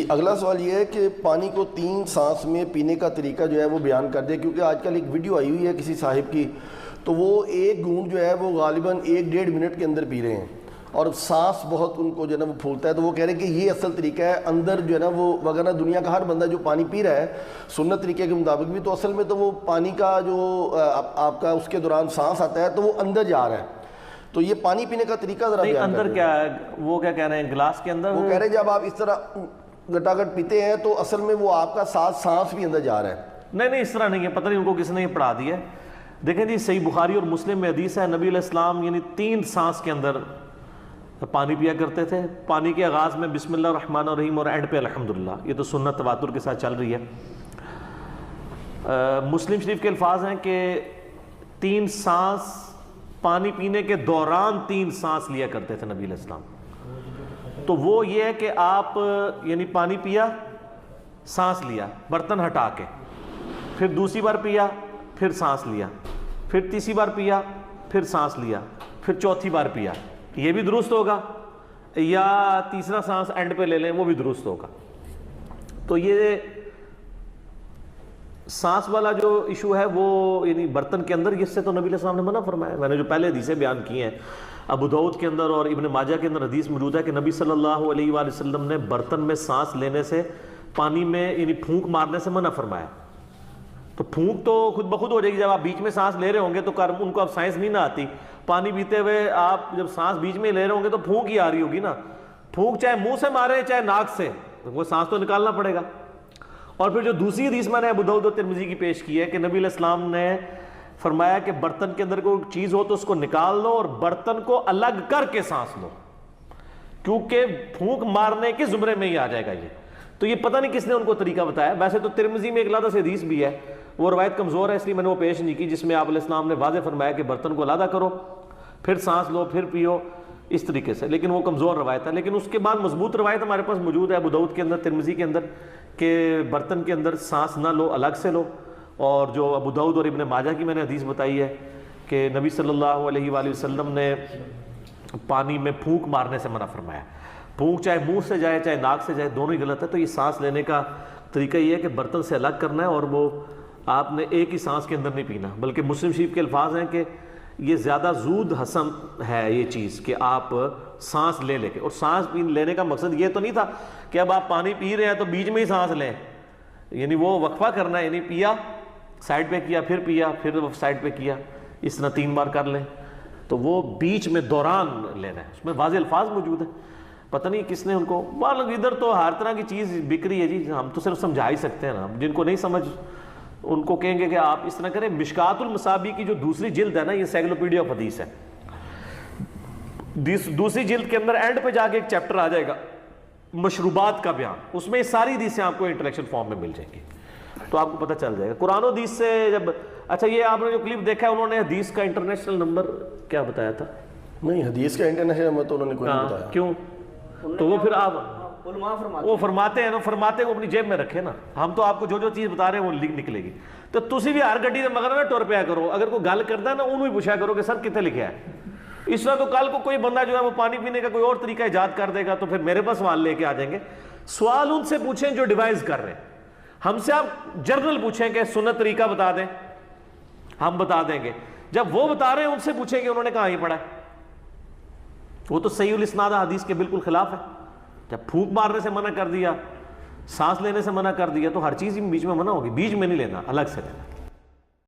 جی اگلا سوال یہ ہے کہ پانی کو 3 سانس میں پینے کا طریقہ جو ہے وہ بیان کر دیں، کیونکہ آج کل ایک ویڈیو آئی ہوئی ہے کسی صاحب کی، تو وہ ایک گھونٹ جو ہے وہ غالباً 1-1.5 منٹ کے اندر پی رہے ہیں اور سانس بہت ان کو جو ہے نا وہ پھولتا ہے، تو وہ کہہ رہے ہیں کہ یہ اصل طریقہ ہے اندر جو ہے نا وہ، وغیرہ دنیا کا ہر بندہ جو پانی پی رہا ہے سنت طریقے کے مطابق بھی، تو اصل میں تو وہ پانی کا جو آپ کا اس کے دوران سانس آتا ہے تو وہ اندر جا رہا ہے، تو یہ پانی پینے کا طریقہ ذرا بیان اندر کیا ہے، وہ کیا کہہ رہے ہیں گلاس کے اندر، وہ کہہ رہے ہیں جب آپ اس طرح گٹاگٹ پیتے ہیں تو اصل میں وہ آپ کا سانس بھی اندر جا رہا ہے۔ نہیں اس طرح نہیں ہے، پتہ نہیں ان کو کس نے یہ پڑھا دیا ہے۔ دیکھیں جی صحیح بخاری اور مسلم میں حدیث ہے، نبی علیہ السلام یعنی 3 سانس کے اندر پانی پیا کرتے تھے، پانی کے آغاز میں بسم اللہ الرحمن الرحیم اور اینڈ پہ الحمدللہ، یہ تو سنت تواتر کے ساتھ چل رہی ہے۔ مسلم شریف کے الفاظ ہیں کہ 3 سانس پانی پینے کے دوران 3 سانس لیا کرتے تھے نبی علیہ السلام۔ تو وہ یہ ہے کہ آپ یعنی پانی پیا، سانس لیا برتن ہٹا کے، پھر دوسری بار پیا، پھر سانس لیا، پھر تیسری بار پیا، پھر سانس لیا، پھر چوتھی بار پیا، یہ بھی درست ہوگا، یا تیسرا سانس اینڈ پہ لے لیں وہ بھی درست ہوگا۔ تو یہ سانس والا جو ایشو ہے وہ یعنی برتن کے اندر، اس سے تو نبی علیہ السلام نے منع فرمایا۔ میں نے جو پہلے حدیثیں بیان کی ہیں، ابو داؤد کے اندر اور ابن ماجہ کے اندر حدیث موجود ہے کہ نبی صلی اللہ علیہ وآلہ وسلم نے برتن میں سانس لینے سے، پانی میں یعنی پھونک مارنے سے منع فرمایا۔ تو پھونک تو خود بخود ہو جائے گی، جب آپ بیچ میں سانس لے رہے ہوں گے تو ان کو اب سائنس نہیں نہ آتی، پانی پیتے ہوئے آپ جب سانس بیچ میں لے رہے ہوں گے تو پھونک ہی آ رہی ہوگی نا، پھونک چاہے منہ سے مارے چاہے ناک سے، وہ سانس تو نکالنا پڑے گا۔ اور پھر جو دوسری حدیث میں نے ابو داؤد و ترمذی کی پیش کی ہے کہ نبی علیہ السلام نے فرمایا کہ برتن کے اندر کوئی چیز ہو تو اس کو نکال لو اور برتن کو الگ کر کے سانس لو، کیونکہ پھونک مارنے کے زمرے میں ہی آ جائے گا یہ۔ تو یہ پتہ نہیں کس نے ان کو طریقہ بتایا، ویسے تو ترمذی میں ایک علیحدہ سے حدیث بھی ہے، وہ روایت کمزور ہے اس لیے میں نے وہ پیش نہیں کی، جس میں آپ علیہ السلام نے واضح فرمایا کہ برتن کو علیحدہ کرو، پھر سانس لو، پھر پیو، اس طریقے سے، لیکن وہ کمزور روایت ہے۔ لیکن اس کے بعد مضبوط روایت ہمارے پاس موجود ہے ابو داؤد کے اندر، ترمذی کے اندر، کہ برتن کے اندر سانس نہ لو، الگ سے لو۔ اور جو ابو داؤد اور ابن ماجہ کی میں نے حدیث بتائی ہے کہ نبی صلی اللہ علیہ وآلہ وسلم نے پانی میں پھونک مارنے سے منع فرمایا، پھونک چاہے منہ سے جائے چاہے ناک سے جائے دونوں ہی غلط ہے۔ تو یہ سانس لینے کا طریقہ یہ ہے کہ برتن سے الگ کرنا ہے، اور وہ آپ نے ایک ہی سانس کے اندر نہیں پینا، بلکہ مسلم شریف کے الفاظ ہیں کہ یہ زیادہ زود ہضم ہے یہ چیز کہ آپ سانس لے کے، اور سانس لینے کا مقصد یہ تو نہیں تھا کہ اب آپ پانی پی رہے ہیں تو بیچ میں ہی سانس لیں، یعنی وہ وقفہ کرنا ہے، یعنی پیا سائڈ پہ کیا، پھر پیا، پھر سائڈ پہ کیا، اس طرح 3 بار کر لیں، تو وہ بیچ میں دوران لینا ہے، اس میں واضح الفاظ موجود ہیں۔ پتہ نہیں کس نے ان کو، ادھر تو ہر طرح کی چیز بک رہی ہے جی، ہم تو صرف سمجھا ہی سکتے ہیں نا، جن کو نہیں سمجھ ان کو کہیں گے کہ آپ اس طرح کریں۔ مشکات المصابیح کی جو دوسری جلد ہے نا، یہ انسائکلوپیڈیا آف حدیث ہے، دوسری جلد کے اندر اینڈ پہ جا کے ایک چیپٹر آ جائے گا مشروبات کا بیان، اس میں یہ ساری حدیثیں آپ کو انٹلیکچوئل فارم میں مل جائیں گی، تو آپ کو پتہ چل جائے گا قرآن و حدیث سے۔ جب اچھا یہ آپ نے جو کلپ دیکھا ہے، انہوں نے حدیث کا انٹرنیشنل نمبر کیا بتایا تھا؟ نہیں، حدیث کا انٹرنیشنل نمبر تو انہوں نے کوئی نہیں بتایا۔ کیوں؟ تو وہ پھر آپ وہ فرماتے ہیں نا، فرماتے وہ اپنی جیب میں رکھے نا، ہم تو آپ کو جو چیز بتا رہے ہیں وہ نکلے گی۔ تو تسی بھی ہر گڈی دے مگر نہ ٹر پیا کرو، اگر کوئی گل کرتا ہے نا انہوں ہی پوچھا کرو کہ سر کتنے لکھا ہے۔ اس طرح تو کل کو کوئی بندہ جو ہے وہ پانی پینے کا کوئی اور طریقہ ایجاد کر دے گا تو پھر میرے پاس سوال لے کے آ جائیں گے۔ سوال ان سے پوچھیں جو ڈیوائز کر رہے ہیں، ہم سے آپ جرنل پوچھیں کہ سنت طریقہ بتا دیں، ہم بتا دیں گے۔ جب وہ بتا رہے ہیں ان سے پوچھیں کہ انہوں نے کہاں یہ پڑھا ہے، وہ تو صحیح الاسناد حدیث کے بالکل خلاف ہے۔ جب پھونک مارنے سے منع کر دیا، سانس لینے سے منع کر دیا، تو ہر چیز بیچ میں منع ہوگی، بیچ میں نہیں لینا، الگ سے لینا۔